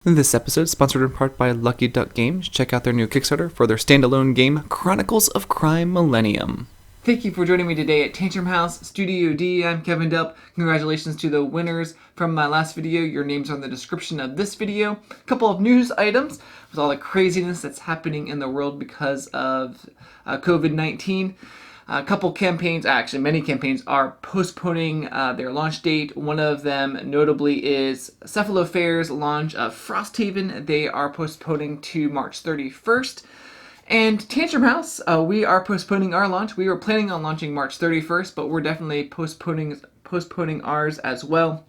This episode is sponsored in part by Lucky Duck Games. Check out their new Kickstarter for their standalone game, Chronicles of Crime Millennium. Thank you for joining me today at Tantrum House Studio D. I'm Kevin Delp. Congratulations to the winners from my last video. Your names are in the description of this video. A couple of news items with all the craziness that's happening in the world because of COVID-19. A couple campaigns, actually many campaigns, are postponing their launch date. One of them notably is Cephalofair's launch of Frosthaven. They are postponing to March 31st. And Tantrum House, we are postponing our launch. We were planning on launching March 31st, but we're definitely postponing ours as well.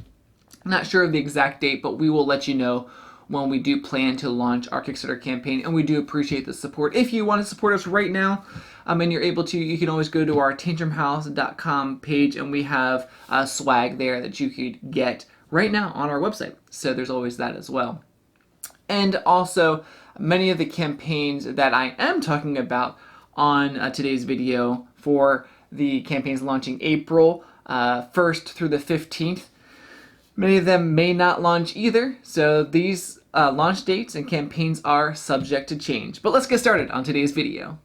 Not sure of the exact date, but we will let you know when we do plan to launch our Kickstarter campaign, and we do appreciate the support. If you want to support us right now, and you're able to, you can always go to our tantrumhouse.com page, and we have swag there that you could get right now on our website. So there's always that as well. And also, many of the campaigns that I am talking about on today's video for the campaigns launching April 1st through the 15th, many of them may not launch either. So these launch dates and campaigns are subject to change. But let's get started on today's video.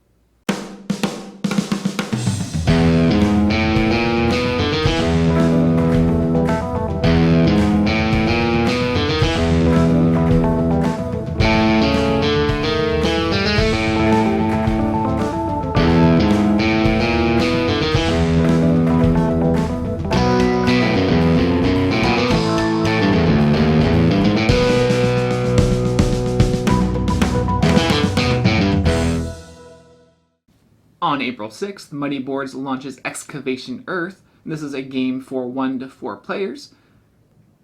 On April 6th, Muddy Boards launches Excavation Earth. This is a game for 1 to 4 players.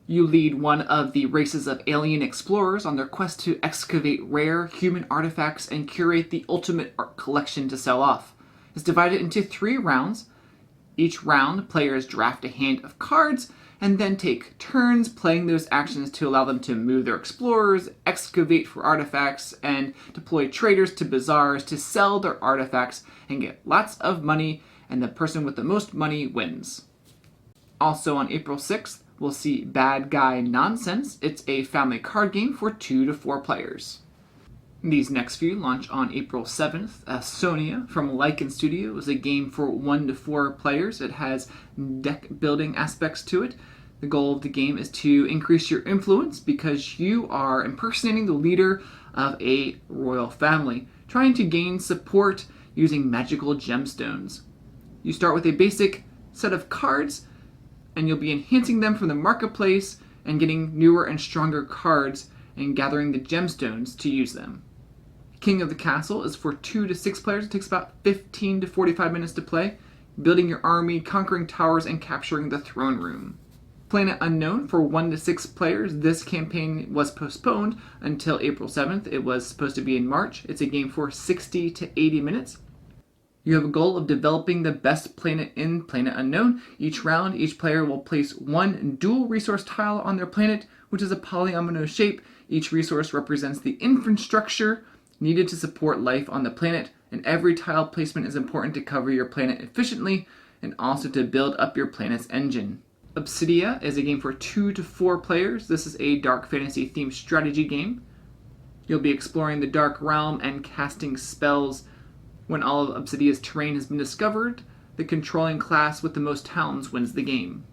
You lead one of the races of alien explorers on their quest to excavate rare human artifacts and curate the ultimate art collection to sell off. It's divided into 3 rounds. Each round, players draft a hand of cards and then take turns playing those actions to allow them to move their explorers, excavate for artifacts, and deploy traders to bazaars to sell their artifacts and get lots of money, and the person with the most money wins. Also on April 6th, we'll see Bad Guy Nonsense. It's a family card game for 2 to 4 players. These next few launch on April 7th. Ausonia from Lichen Studio is a game for 1 to 4 players. It has deck building aspects to it. The goal of the game is to increase your influence because you are impersonating the leader of a royal family, trying to gain support using magical gemstones. You start with a basic set of cards, and you'll be enhancing them from the marketplace and getting newer and stronger cards and gathering the gemstones to use them. King of the Castle is for 2 to 6 players. It takes about 15 to 45 minutes to play, building your army, conquering towers, and capturing the throne room. Planet Unknown for 1 to 6 players. This campaign was postponed until April 7th. It was supposed to be in March. It's a game for 60 to 80 minutes. You have a goal of developing the best planet in Planet Unknown. Each round, each player will place 1 dual resource tile on their planet, which is a polyomino shape. Each resource represents the infrastructure needed to support life on the planet, and every tile placement is important to cover your planet efficiently and also to build up your planet's engine. Obsidia is a game for 2 to 4 players. This is a dark fantasy themed strategy game. You'll be exploring the dark realm and casting spells. When all of Obsidia's terrain has been discovered, the controlling class with the most towns wins the game.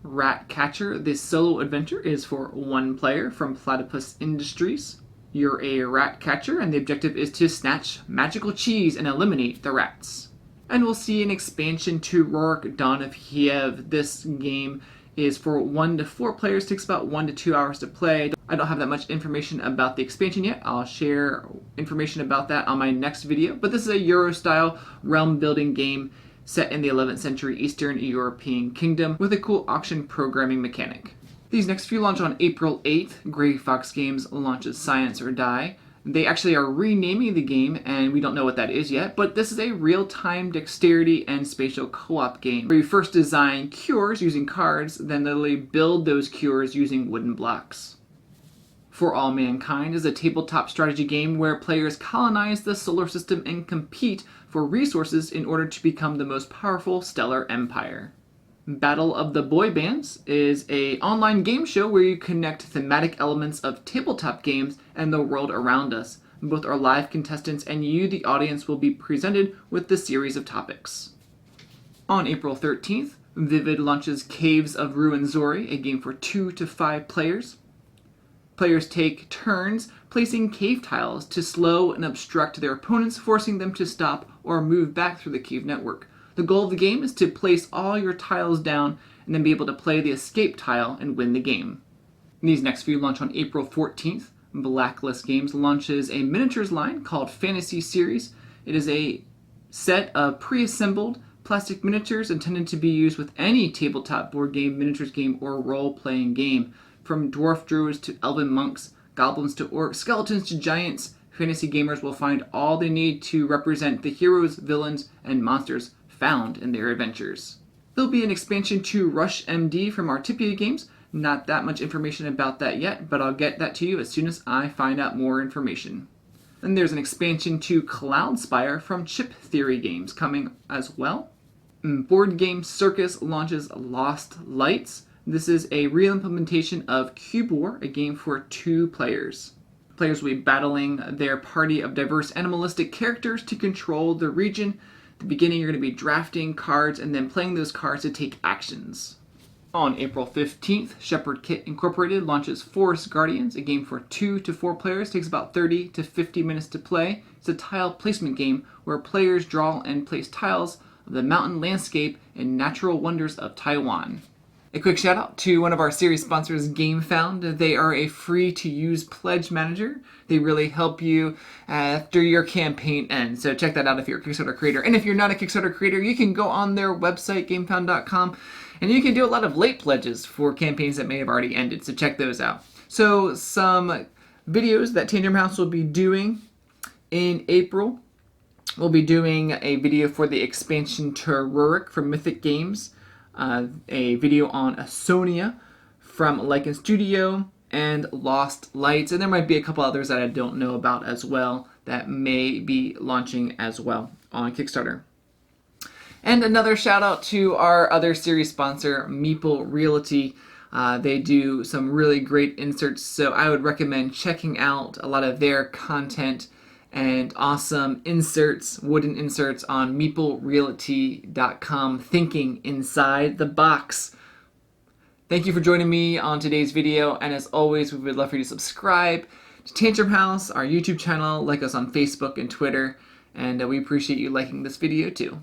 Ratcatcher, this solo adventure, is for 1 player from Platypus Industries. You're a rat catcher, and the objective is to snatch magical cheese and eliminate the rats. And we'll see an expansion to Rurik, Dawn of Kiev. This game is for 1 to 4 players, takes about 1 to 2 hours to play. I don't have that much information about the expansion yet. I'll share information about that on my next video. But this is a Euro-style realm-building game set in the 11th century Eastern European kingdom with a cool auction programming mechanic. These next few launch on April 8th. Grey Fox Games launches Science or Die. They actually are renaming the game, and we don't know what that is yet, but this is a real-time dexterity and spatial co-op game where you first design cures using cards, then literally build those cures using wooden blocks. For All Mankind is a tabletop strategy game where players colonize the solar system and compete for resources in order to become the most powerful stellar empire. Battle of the Boy Bands is an online game show where you connect thematic elements of tabletop games and the world around us. Both our live contestants and you, the audience, will be presented with the series of topics. On April 13th, Vivid launches Caves of Rwenzori, a game for 2 to 5 players. Players take turns placing cave tiles to slow and obstruct their opponents, forcing them to stop or move back through the cave network. The goal of the game is to place all your tiles down and then be able to play the escape tile and win the game. These next few launch on April 14th. Blacklist Games launches a miniatures line called Fantasy Series. It is a set of pre-assembled plastic miniatures intended to be used with any tabletop board game, miniatures game, or role-playing game. From dwarf druids to elven monks, goblins to orcs, skeletons to giants, fantasy gamers will find all they need to represent the heroes, villains, and monsters found in their adventures. There'll be an expansion to Rush MD from Artipia Games. Not that much information about that yet, but I'll get that to you as soon as I find out more information. Then there's an expansion to Cloudspire from Chip Theory Games coming as well. Board Game Circus launches Lost Lights. This is a reimplementation of Cube War, a game for 2 players. Players will be battling their party of diverse animalistic characters to control the region. At the beginning, you're going to be drafting cards and then playing those cards to take actions. On April 15th, Shepherd Kit Incorporated launches Forest Guardians, a game for 2 to 4 players. It takes about 30 to 50 minutes to play. It's a tile placement game where players draw and place tiles of the mountain landscape and natural wonders of Taiwan. A quick shout out to one of our series sponsors, GameFound. They are a free-to-use pledge manager. They really help you after your campaign ends. So check that out if you're a Kickstarter creator. And if you're not a Kickstarter creator, you can go on their website, gamefound.com, and you can do a lot of late pledges for campaigns that may have already ended. So check those out. So some videos that Tantrum House will be doing in April. We'll be doing a video for the expansion to Rurik from Mythic Games. A video on Ausonia from Lycan Studio, and Lost Lights, and there might be a couple others that I don't know about as well that may be launching as well on Kickstarter. And another shout out to our other series sponsor, Meeple Realty. They do some really great inserts, so I would recommend checking out a lot of their content and awesome inserts, wooden inserts on meeplerealty.com, thinking inside the box. Thank you for joining me on today's video, and as always, we would love for you to subscribe to Tantrum House, our YouTube channel, like us on Facebook and Twitter, and we appreciate you liking this video too.